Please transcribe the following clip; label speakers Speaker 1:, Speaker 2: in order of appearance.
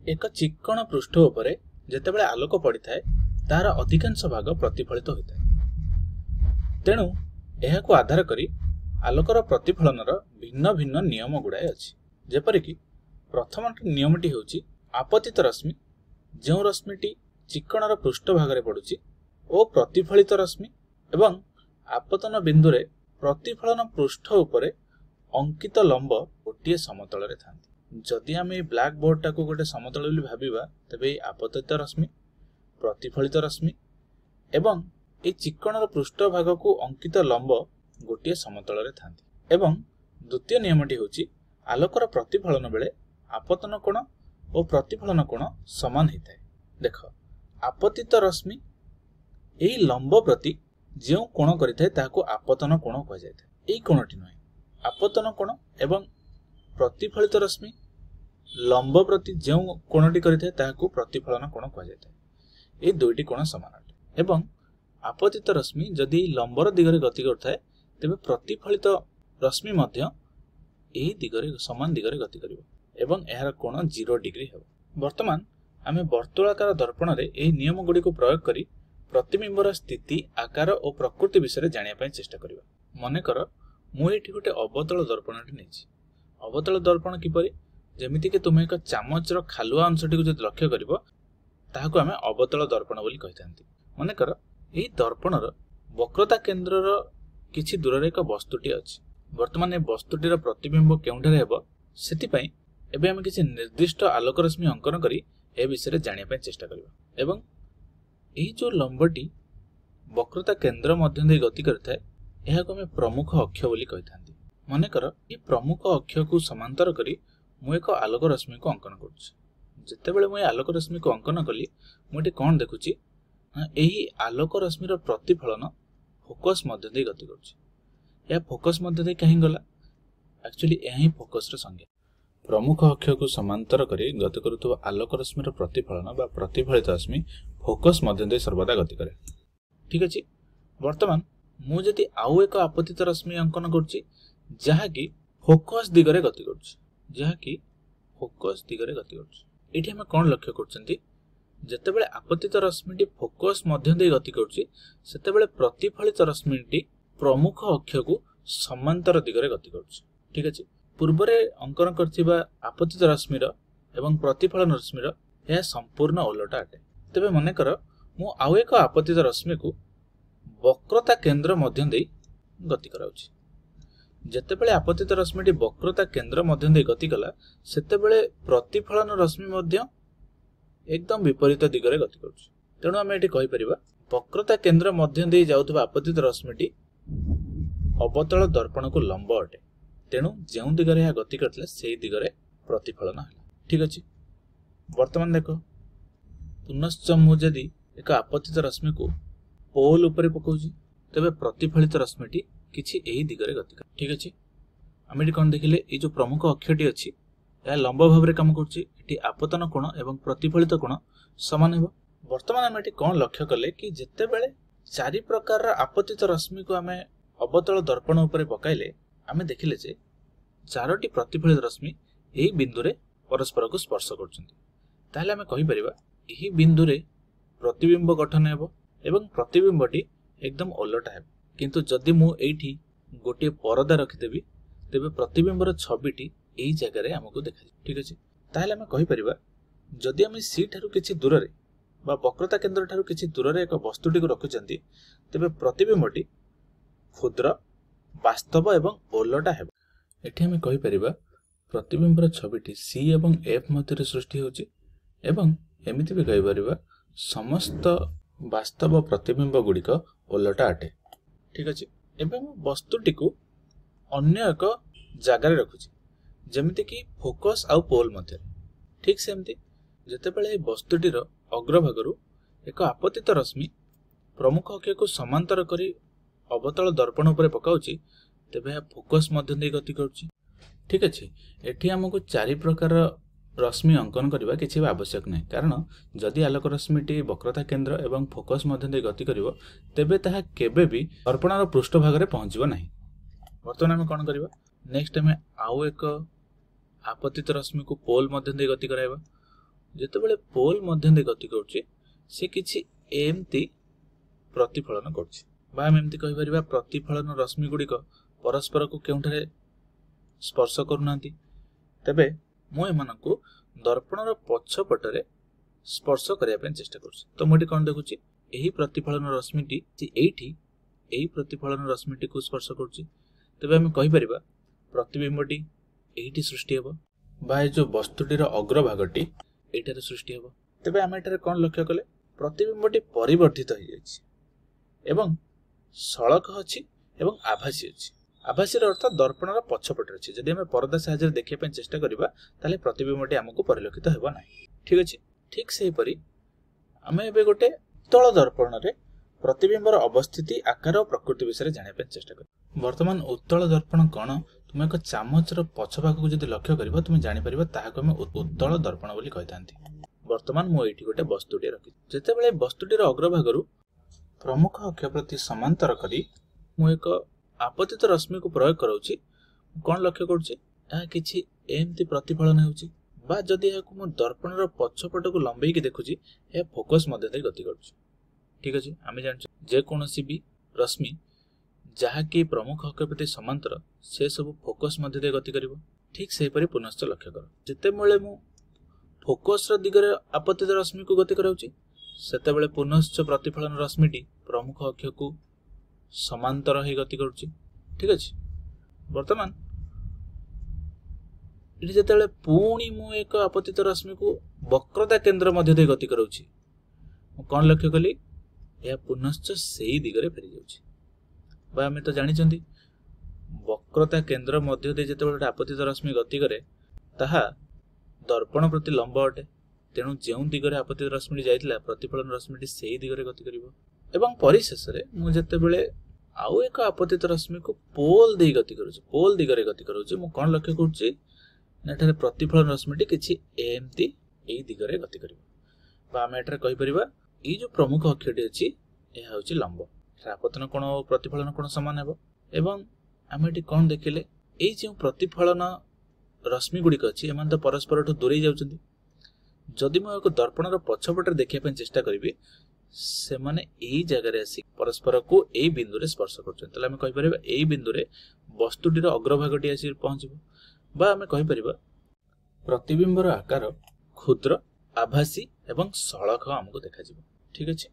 Speaker 1: एक चिक्कण पृष्ठ उपरे जेतेबेले आलोक पड़िଥାଏ तार अधिकांश भाग प्रतिफलित होता है। तेणु एहाकु आधार करी आलोकर प्रतिफलनर भिन्न भिन्न नियम गुड़ाए अछि। जेपरिक प्रथम नियमटी होछि आपतित रश्मि जो रश्मिटी चिक्कणर पृष्ठ भागरे पड़ुछि ओ प्रतिफलित रश्मि एवं आपतन बिंदुरे प्रतिफलन पृष्ठ उपरे अंकित लंब गोटे समतल रे थांती। जदि आम ब्लैक बोर्ड टाको गोटे समतल बोली भाबिबा तबे आपतित रश्मि प्रतिफलित रश्मि एवं ए चिक्कणर पृष्ठ भाग को अंकित लंब गोटे समतल रे थांती। एवं द्वितीय नियमटी होछि आलोकर प्रतिफलन बेले आपतन कोण और प्रतिफलन कोण समान होता है। देख आपतित रश्मि एई लंब प्रति जो कोण करिଥାଏ ताहाको आपतन कोण कह जायते। एई कोणटी नय आपतन कोण एवं प्रतिफलित रश्मि लंब प्रति जो कोणटी करिଥାଏ ताहाको प्रतिफलन कोण कह जायते। ए दुईटी कोण समान अटे। एवं आपतित रश्मि जदि लंबर दिगरे गति करथाय तेबे प्रतिफलित रश्मि मध्य एही दिगरे समान दिगरे गति करिवो एवं एहार कोण 0 डिग्री हेबो। वर्तमान आमे वर्तुलाकार दर्पण रे एही नियम गुडी को प्रयोग करी प्रतिबिंबर स्थिति आकार और प्रकृति विषय जानिया पय चेष्टा करिबा। मने कर मु एठी गोटे अवतल दर्पणटी नेछि। अवतल दर्पण किपरि जेमिति कि तुमे एक चामचर खालुआ अंशटी को जदि लक्ष्य करिवो ताहाको आमे अवतल दर्पण बोली कहिथांती। मने कर एही दर्पणर वक्रता केंद्रर किछि दूर रे एक वस्तुटी अछि। वर्तमान ए वस्तुटीर प्रतिबिंब केउंठारे हेबो सेति पय एबे आमे किछि निर्दिष्ट आलोक रश्मि अंकन करी ए विषय जानिया पय चेष्टा करिबा। एवं एही जो लंबटी वक्रता केंद्र मध्य दे गति करथाय एहाको आमे प्रमुख अक्ष बोली कहिथांती। मने कर ए प्रमुख अक्ष को समांतर करी मु एक आलोक रश्मि को अंकन करूछि। जेतेबेले मु आलोक रश्मि को अंकन कली मुटी कोन देखुछि एही आलोक रश्मिर प्रतिफलन फोकस मध्य दे गति करूछि। या फोकस मध्य दे कहीं गला एक्चुअली एही फोकस र संज्ञा। प्रमुख अक्ष को समांतर करी गति करूथबा आलोक रश्मिर प्रतिफलन बा प्रतिफलित रश्मि फोकस मध्य दे सर्वदा गति करे। ठीक अछि। वर्तमान मु जदि आउ एक आपतित रश्मि अंकन करूछि जहा कि फोकस दिगरे गति करूछि एठी हम कोन लक्ष्य करछंती जेतेबेले आपतित रश्मिटी फोकस मध्य दे गति करूछि सेतेबेले प्रतिफलित रश्मिटी प्रमुख अक्ष को समांतर दिगरे गति करूछि। ठीक अछि। पूर्वरे अंकन करथिबा आपतित रश्मिर एवं प्रतिफलन रश्मिर यह संपूर्ण उलटा अटे। तबे मने कर मु आउ एक आपतित रश्मि को वक्रता केंद्र मध्य दे गति कराउछि। जेतेबेले आपतित रश्मिटी वक्रता केंद्र मध्य दे गति कला सेतेबेले प्रतिफलन रश्मि मध्य एकदम विपरीत दिगरे गति करूछि। तेणु आमे एठी कहि परिबा वक्रता केंद्र मध्य दे जाउथबा आपतित रश्मिटी अवतल दर्पण को लंब अटे। तेणु जो दिगरे यह गति करथिले सेही दिगरे प्रतिफलन हला। ठीक अछि। वर्तमान देखो पुनश्च मु जदि एक आपतित रश्मि को पोल उपरे पकाउछि तबे प्रतिफलित रश्मिटी किछि एही दिगरे गति कर। ठीक अछि। आमे एठी कोन देखिले ए जो प्रमुख अक्षटी अछि या लंब भाव रे काम करछि। एठी आपतन कोण एवं प्रतिफलित कोण समान हेबो। वर्तमान आमे एठी कोन लक्ष्य करले कि जेतेबेले चारि प्रकार आपतित रश्मि को आमे अवतल दर्पण उपरे पकाइले आमे देखिले जे चारोटी प्रतिफलित रश्मि एही बिंदुरे परस्पर को स्पर्श करछन्ती। ताले आमे कहि परिबा एही बिंदुरे प्रतिबिंब गठन हेबो एवं प्रतिबिंबटी एकदम उलटा हेबो। किंतु जदि मु एठी गोटे परदा रखि देबी तेबे प्रतिबिंबर छबिटी एही जगह रे हमकु देखा। ठीक अछि। ताले आमे कहि परिबा जदि आमे सी ठारु किछि दूर रे बा वक्रता केंद्र ठारु किछि दूर रे एक वस्तुटी को रखुचंती तेबे प्रतिबिंबटी क्षुद्र वास्तव एवं उलटा हेबो। एठी हमें कहि परिबा प्रतिबिंबर छबिटी सी एवं एफ मध्य सृष्टि होछि एवं एमिति भी कहि परिबा समस्त वास्तव प्रतिबिंब गुडिक उलटा अटे। ठीक अछि। एबे हम वस्तुटी को अन्य एक जगह रे रखुछि जेमिति कि फोकस आउ पोल मध्य। ठीक सेमति जेतेबेले वस्तुटीर अग्रभागरु एक आपतित रश्मि प्रमुख अक्ष को समांतर करी अवतल दर्पण उपरे पकाउछि तेबे फोकस मध्य दे गति करूछि। ठीक अछि। एठी हमकु चारि प्रकार रश्मि अंकन करबा किछि आवश्यक नै कारण जदि आलोक रश्मिटी वक्रता केंद्र एवं फोकस मध्य दे गति करिवो तेबे ताहा केबे भी दर्पणर पृष्ठ भाग रे पहुंचबो नाही। वर्तमान हम कोन करबा नेक्स्ट हमें आउ एक आपतित रश्मि को पोल मध्य दे गति कराइबा। ଯେତେବେଳେ ପୋଲ ମଧ୍ୟ ଗତି କରୁଛି ସେ କିଛି ଏମିତି ପ୍ରତିଫଳନ କରୁଛି ବା ଆମେ ଏମିତି କହିପାରିବା ପ୍ରତିଫଳନ ରଶ୍ମି ଗୁଡିକ ପରସ୍ପରକୁ କେଉଁଠାରେ ସ୍ପର୍ଶ କରୁନାହାନ୍ତି। ତେବେ ମୁଁ ଏମାନଙ୍କୁ ଦର୍ପଣର ପଛପଟରେ ସ୍ପର୍ଶ କରିବା ପାଇଁ ଚେଷ୍ଟା କରୁଛି। ତ ମୁଁ ଏଠି କଣ ଦେଖୁଛି, ଏହି ପ୍ରତିଫଳନ ରଶ୍ମିଟି ଏଇଠି ଏହି ପ୍ରତିଫଳନ ରଶ୍ମିଟିକୁ ସ୍ପର୍ଶ କରୁଛି। ତେବେ ଆମେ କହିପାରିବା ପ୍ରତିବିମ୍ବଟି ଏଇଠି ସୃଷ୍ଟି ହେବ ବା ଏ ଯୋଉ ବସ୍ତୁଟିର ଅଗ୍ରଭାଗଟି ଏଇଠାରେ ସୃଷ୍ଟି ହେବ। ତେବେ ଆମେ ଏଠାରେ କଣ ଲକ୍ଷ୍ୟ କଲେ, ପ୍ରତିବିମ୍ବଟି ପରିବର୍ଦ୍ଧିତ ହେଇଯାଇଛି ଏବଂ ସଳଖ ଅଛି ଏବଂ ଆଭାସୀ ଅଛି। ଆଭାସୀର ଅର୍ଥ ଦର୍ପଣର ପଛପଟରେ ଅଛି। ଯଦି ଆମେ ପରଦା ସାହାଯ୍ୟରେ ଦେଖିବା ପାଇଁ ଚେଷ୍ଟା କରିବା ତାହେଲେ ପ୍ରତିବିମ୍ବଟି ଆମକୁ ପରିଲକ୍ଷିତ ହେବ ନାହିଁ। ଠିକ ଅଛି। ଠିକ ସେହିପରି ଆମେ ଏବେ ଗୋଟେ ଉତ୍ତଳ ଦର୍ପଣରେ ପ୍ରତିବିମ୍ବର ଅବସ୍ଥିତି, ଆକାର ଓ ପ୍ରକୃତି ବିଷୟରେ ଜାଣିବା ପାଇଁ ଚେଷ୍ଟା କରିବା। ବର୍ତ୍ତମାନ ଉତ୍ତଳ ଦର୍ପଣ କଣ, ତୁମେ ଏକ ଚାମଚର ପଛ ଭାଗକୁ ଯଦି ଲକ୍ଷ୍ୟ କରିବ ତୁମେ ଜାଣିପାରିବ ତାହାକୁ ଆମେ ଉତ୍ତଳ ଦର୍ପଣ ବୋଲି କହିଥାନ୍ତି। ବର୍ତ୍ତମାନ ମୁଁ ଏଇଠି ଗୋଟେ ବସ୍ତୁଟିଏ ରଖିଛି। ଯେତେବେଳେ ବସ୍ତୁଟିର ଅଗ୍ରଭାଗରୁ ପ୍ରମୁଖ ଅକ୍ଷ ପ୍ରତି ସମାନ୍ତର କରି ମୁଁ ଏକ ଆପତିତ ରଶ୍ମିକୁ ପ୍ରୟୋଗ କରାଉଛି, କଣ ଲକ୍ଷ୍ୟ କରୁଛି, ଏହା କିଛି ଏମିତି ପ୍ରତିଫଳନ ହେଉଛି ବା ଯଦି ଏହାକୁ ମୁଁ ଦର୍ପଣର ପଛପଟକୁ ଲମ୍ବେଇକି ଦେଖୁଛି ଏହା ଫୋକସ୍ ମଧ୍ୟ ଦେଇ ଗତି କରୁଛି। ଠିକ ଅଛି। ଆମେ ଜାଣିଛୁ ଯେକୌଣସି ବି ରଶ୍ମି ଯାହାକି ପ୍ରମୁଖ ଅକ୍ଷ ପ୍ରତି ସମାନ୍ତର ସେ ସବୁ ଫୋକସ୍ ମଧ୍ୟ ଦେଇ ଗତି କରିବ। ଠିକ ସେହିପରି ପୁନଶ୍ଚ ଲକ୍ଷ୍ୟ କର, ଯେତେବେଳେ ମୁଁ ଫୋକସ୍ର ଦିଗରେ ଆପତିତ ରଶ୍ମିକୁ ଗତି କରାଉଛି ସେତେବେଳେ ପୁନଶ୍ଚ ପ୍ରତିଫଳନ ରଶ୍ମିଟି ପ୍ରମୁଖ ଅକ୍ଷକୁ ସମାନ୍ତର ହେଇ ଗତି କରୁଛି। ଠିକ ଅଛି। ବର୍ତ୍ତମାନ ଏଠି ଯେତେବେଳେ ପୁଣି ମୁଁ ଏକ ଆପତିତ ରଶ୍ମିକୁ ବକ୍ରତା କେନ୍ଦ୍ର ମଧ୍ୟ ଦେଇ ଗତି କରାଉଛି, ମୁଁ କଣ ଲକ୍ଷ୍ୟ କଲି, ଏହା ପୁନଶ୍ଚ ସେଇ ଦିଗରେ ଫେରି ଯାଉଛି। ବା ଆମେ ତ ଜାଣିଛନ୍ତି ବକ୍ରତା କେନ୍ଦ୍ର ମଧ୍ୟ ଦେଇ ଯେତେବେଳେ ଗୋଟେ ଆପତିତ ରଶ୍ମି ଗତି କରେ ତାହା ଦର୍ପଣ ପ୍ରତି ଲମ୍ବ ଅଟେ। ତେଣୁ ଯେଉଁ ଦିଗରେ ଆପତିତ ରଶ୍ମିଟି ଯାଇଥିଲା ପ୍ରତିଫଳନ ରଶ୍ମିଟି ସେଇ ଦିଗରେ ଗତି କରିବ। ଏବଂ ପରିଶେଷରେ ମୁଁ ଯେତେବେଳେ ଆଉ ଏକ ଆପତିତ ରଶ୍ମିକୁ ପୋଲ ଦେଇ ଗତି କରୁଛି, ପୋଲ ଦିଗରେ ଗତି କରୁଛି, ମୁଁ କଣ ଲକ୍ଷ୍ୟ କରୁଛି, ଏଠାରେ ପ୍ରତିଫଳନ ରଶ୍ମିଟି କିଛି ଏମିତି ଏଇ ଦିଗରେ ଗତି କରିବ। ବା ଆମେ ଏଠାରେ କହିପାରିବା ଏଇ ଯୋଉ ପ୍ରମୁଖ ଅକ୍ଷଟି ଅଛି ଏହା ହେଉଛି ଲମ୍ବ। ଆପତନ କୋଣ ଓ ପ୍ରତିଫଳନ କୋଣ ସମାନ ହେବ। ଏବଂ ଆମେ ଏଠି କଣ ଦେଖିଲେ, ଏଇ ଯେଉଁ ପ୍ରତିଫଳନ ରଶ୍ମି ଗୁଡିକ ଅଛି ଏମାନେ ତ ପରସ୍ପରଠୁ ଦୂରେଇ ଯାଉଛନ୍ତି। ଯଦି ମୁଁ ଏକ ଦର୍ପଣର ପଛପଟରେ ଦେଖିବା ପାଇଁ ଚେଷ୍ଟା କରିବି ସେମାନେ ଏଇ ଜାଗାରେ ଆସି ପରସ୍ପରକୁ ଏଇ ବିନ୍ଦୁରେ ସ୍ପର୍ଶ କରୁଛନ୍ତି। ତାହେଲେ ଆମେ କହିପାରିବା ଏଇ ବିନ୍ଦୁରେ ବସ୍ତୁଟିର ଅଗ୍ରଭାଗଟି ଆସି ପହଞ୍ଚିବ। ବା ଆମେ କହିପାରିବା ପ୍ରତିବିମ୍ବର ଆକାର କ୍ଷୁଦ୍ର, ଆଭାସୀ ଏବଂ ସଳଖ ଆମକୁ ଦେଖାଯିବ। ଠିକ ଅଛି।